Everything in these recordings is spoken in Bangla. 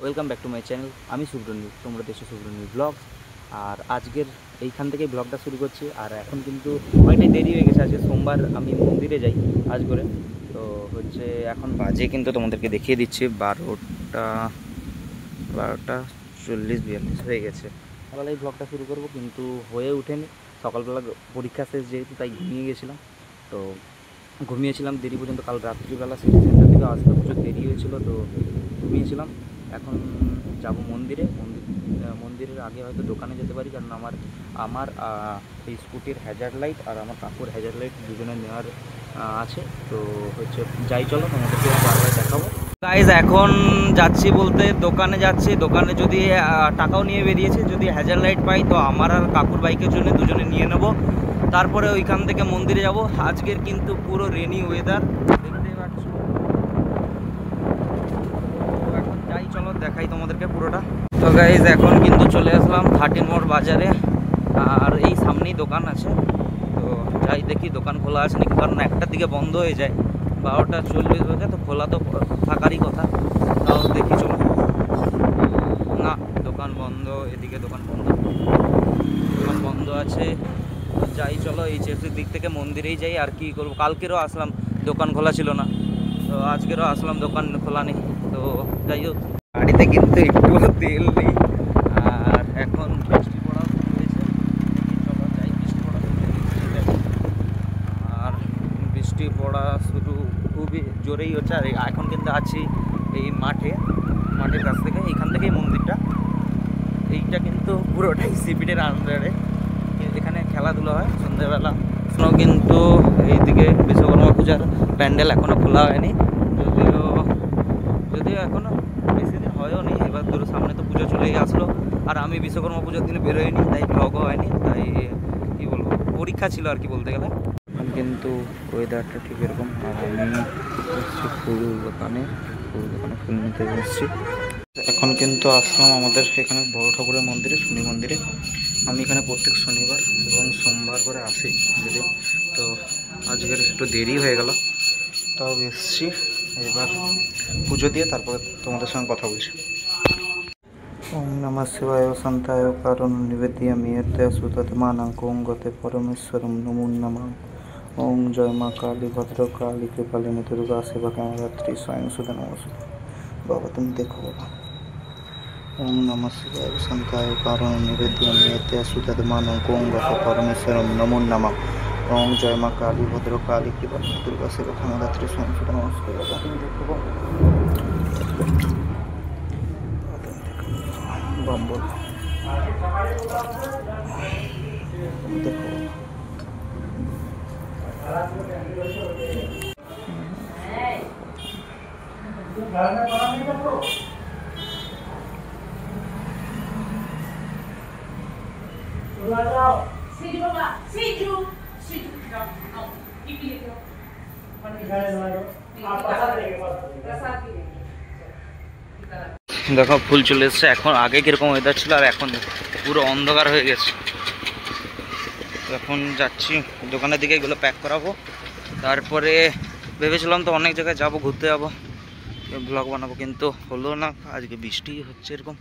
Welcome back to my channel. আমি সুব্রনীল, তোমরা দেখছো সুব্রনীল ব্লগ। আর আজকের এইখান থেকেই ব্লগটা শুরু করছি। আর এখন কিন্তু অনেকটাই দেরি হয়ে গেছে, আজকে সোমবার আমি মন্দিরে যাই আজ করে। তো হচ্ছে এখন বাজে কিন্তু তোমাদেরকে দেখিয়ে দিচ্ছি 12:40 হয়ে গেছে। সকালেই ব্লগটা শুরু করব কিন্তু হয়ে ওঠেনি। সকালবেলা পরীক্ষা শেষ যেহেতু, তাই ঘুমিয়ে গেছিলাম। তো ঘুমিয়েছিলাম দেরি পর্যন্ত, কাল রাত্রিবেলা সিটি সেন্টার থেকে আসতে প্রচুর দেরি হয়েছিল, তো ঘুমিয়েছিলাম। এখন যাব মন্দিরের আগে হয়তো দোকানে যেতে পারি, কারণ আমার আমার এই স্কুটির হ্যাজার্ড লাইট আর আমার কাকুর হ্যাজার্ড লাইট দুজনে নেওয়ার আছে। তো হচ্ছে যাই, চলো তোমাদেরকে বারবার দেখাবো। গাইজ এখন যাচ্ছি বলতে দোকানে যাচ্ছি। দোকানে যদি টাকাও নিয়ে বেরিয়েছে, যদি হ্যাজার্ড লাইট পাই তো আমার আর কাকুর বাইকের জন্য দুজনে নিয়ে নেব। তারপরে ওইখান থেকে মন্দিরে যাব। আজকের কিন্তু পুরো রেনি ওয়েদার দেখতেই পাচ্ছ। এখন যাই, চলো দেখাই তোমাদেরকে পুরোটা। তো গাইজ এখন কিন্তু চলে আসলাম 13 মোড় বাজারে, আর এই সামনেই দোকান আছে। তো যাই দেখি দোকান খোলা আছে নাকি, কারণ একটার দিকে বন্ধ হয়ে যায়, 12:40 বাজে, তো খোলা তো থাকারই কথা। তাও দেখি, চলো। না, দোকান বন্ধ, এদিকে দোকান বন্ধ আছে। যাই, চলো এইচএফসির দিক থেকে মন্দিরেই যাই। আর কি করবো, কালকেরও আসলাম দোকান খোলা ছিল না, তো আজকেরও আসলাম দোকান খোলা নেই। তো যাই হোক, গাড়িতে কিন্তু একটুও তেল নেই। আর এখন বৃষ্টি পড়া শুরু হয়েছে, চলো যাই। বৃষ্টি পড়া শুরু হয়েছে, আর বৃষ্টি পড়া শুরু খুবই জোরেই হচ্ছে। আর এখন কিন্তু আছি এই মাঠের কাছ থেকে, এইখান থেকেই মন্দিরটা। এইটা কিন্তু পুরোটাই সিপিডের আন্ডারে, এখানে খেলাধুলা হয় সন্ধ্যেবেলা। এখনও কিন্তু এইদিকে বিশ্বকর্মা পূজার প্যান্ডেল এখনও খোলা হয়নি, যদিও এখনও বেশি দিন হয়ও নি। এবার ধরো সামনে তো পুজো চলেই আসলো, আর আমি বিশ্বকর্মা পুজোর দিনে বেরোয়নি, তাই ব্লগও হয়নি। তাই কী বলবো, পরীক্ষা ছিল আর কি বলতে গেলে। এখন কিন্তু ওয়েদারটা ঠিক এরকম। আর আমি এসেছি ফুল দোকানে ফুল নিতে এসেছি। এখন কিন্তু আসলাম আমাদের এখানে বড় ঠাকুরের মন্দিরে, শনি মন্দিরে। আমি এখানে প্রত্যেক শনিবার এবং সোমবার করে আসি যদি। তো আজকের একটু দেরি হয়ে গেল, তাও এসছি। এবার পুজো দিয়ে তারপরে তোমাদের সঙ্গে কথা বলছি। ওম নমঃ শিবায় শান্তায় কারণ নিবেদ্য মেয়তে সুততমানাঙ্কং গতে পরমেশ্বরম নমো নমঃ। ওম জয় মা কালী ভদ্র কালী কৃপালিনী দুর্গা সেবা কামরাত্রি স্বয়ং সুধা নমস্তে। বাবা তুমি দেখো বাবা। ওম নমঃ শিবায় শান্তায় কারণ নিবেদ্য মেয়তে সুততমানাঙ্কং গতে পরমেশ্বরম নমো নমঃ। ওম জয় মা কালী ভদ্র কালী কৃপালিনী দুর্গা সেবা কামরাত্রি স্বয়ং সুধা নমস্তে। বাবা তুমি দেখো বাবা। বল দেখো দেখো ফুল চলে এসছে। এখন আগে কিরকম ওয়েদার ছিল আর এখন পুরো অন্ধকার হয়ে গেছে। এখন যাচ্ছি দোকানের দিকে, এগুলো প্যাক করাবো। তারপরে ভেবেছিলাম তো অনেক জায়গায় যাব, ঘুরতে যাব, ব্লগ বানাবো, কিন্তু হলো না। আজকে বৃষ্টি হচ্ছে, এরকম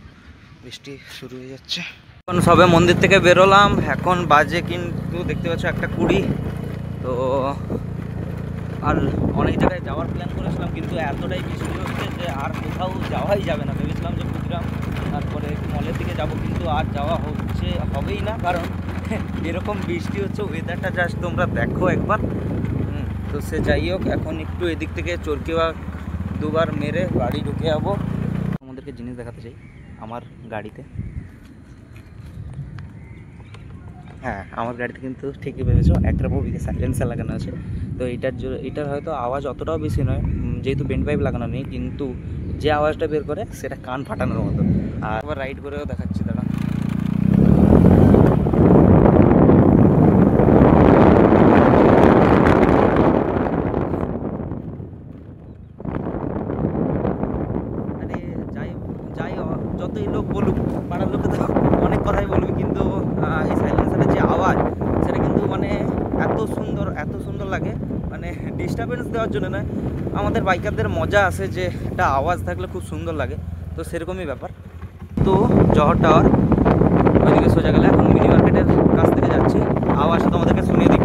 বৃষ্টি শুরু হয়ে যাচ্ছে। এখন সবে মন্দির থেকে বেরোলাম, এখন বাজে কিন্তু দেখতে পাচ্ছ 1:20। তো আর অনেক জায়গায় যাওয়ার প্ল্যান করেছিলাম, কিন্তু এতটাই বৃষ্টি হচ্ছে যে আর কোথাও যাওয়াই যাবে না। ভেবেছিলাম যে ক্ষুদিরাম তারপরে মলের দিকে যাব, কিন্তু আর যাওয়া হবেই না, কারণ এরকম বৃষ্টি হচ্ছে। ওয়েদারটা জাস্ট তোমরা দেখো একবার। তো সে যাই হোক, এখন একটু এদিক থেকে চরকিবাগ দুবার মেরে বাড়ি ঢুকে যাবো। আমাদেরকে জিনিস দেখাতে চাই আমার গাড়িতে। হ্যাঁ, আমার গাড়িতে কিন্তু ঠিকই ভেবেছো, একটা মুভিকে সাইলেন্সার লাগানো আছে। তো এটার হয়তো আওয়াজ অতটাও বেশি নয়, যেহেতু বেন্ড পাইপ লাগানো নেই, কিন্তু যে আওয়াজটা বের করে সেটা কান ফাটানোর মতো। আর আবার রাইড করেও দেখাচ্ছি, দাঁড়া। আরে যাই যাই যতই লোক বলুক, পাড়ার লোকে তো অনেক কথাই বলবে, কিন্তু এই সাইলেন্সারের যে আওয়াজ সেটা কিন্তু মানে এত সুন্দর লাগে। মানে ডিস্টারবেন্স দেওয়ার জন্য নয়, আমাদের বাইকারদের মজা আসে যে একটা আওয়াজ থাকলে খুব সুন্দর লাগে। তো সেরকমই ব্যাপার। তো জহর টাওয়ার ওইদিকে সোজা গেলে এখন মিনি মার্কেটের কাছ থেকে যাচ্ছি, আওয়াজটা তোমাদেরকে শুনিয়ে দিই।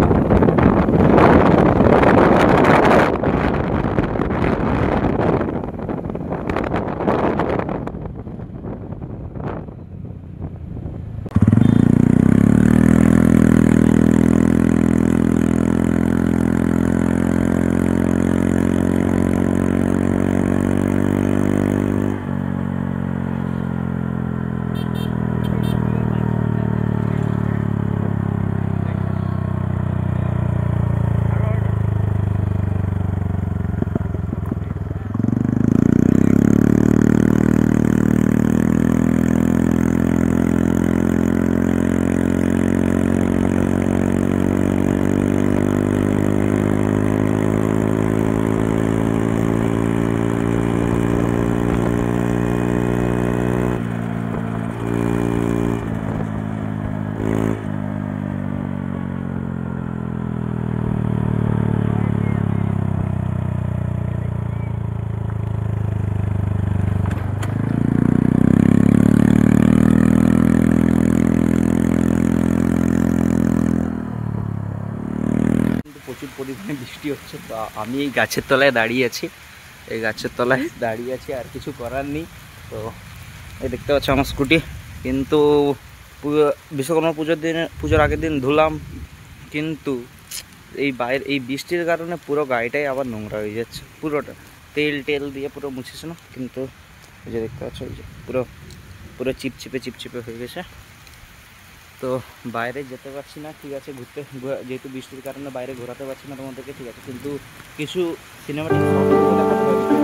প্রচুর পরিমাণে বৃষ্টি হচ্ছে, তো আমি এই গাছের তলায় দাঁড়িয়ে আছি, এই গাছের তলায় দাঁড়িয়ে আছি, আর কিছু করার নেই। তো এই দেখতে পাচ্ছ আমার স্কুটি, কিন্তু বিশ্বকর্মা পুজোর আগের দিন ধুলাম, কিন্তু এই বৃষ্টির কারণে পুরো গাড়িটাই আবার নোংরা হয়ে যাচ্ছে, পুরোটা তেল দিয়ে পুরো মুছেছে না, কিন্তু এই যে দেখতে পাচ্ছ, এই যে পুরো চিপচিপে হয়ে গেছে। তো বাইরে যেতে পারছি না, ঠিক আছে, ঘুরতে, যেহেতু বৃষ্টির কারণে বাইরে ঘোরাতে পারছি না তোমাদেরকে, ঠিক আছে, কিন্তু কিছু সিনেমাটিক দেখাতে পারি।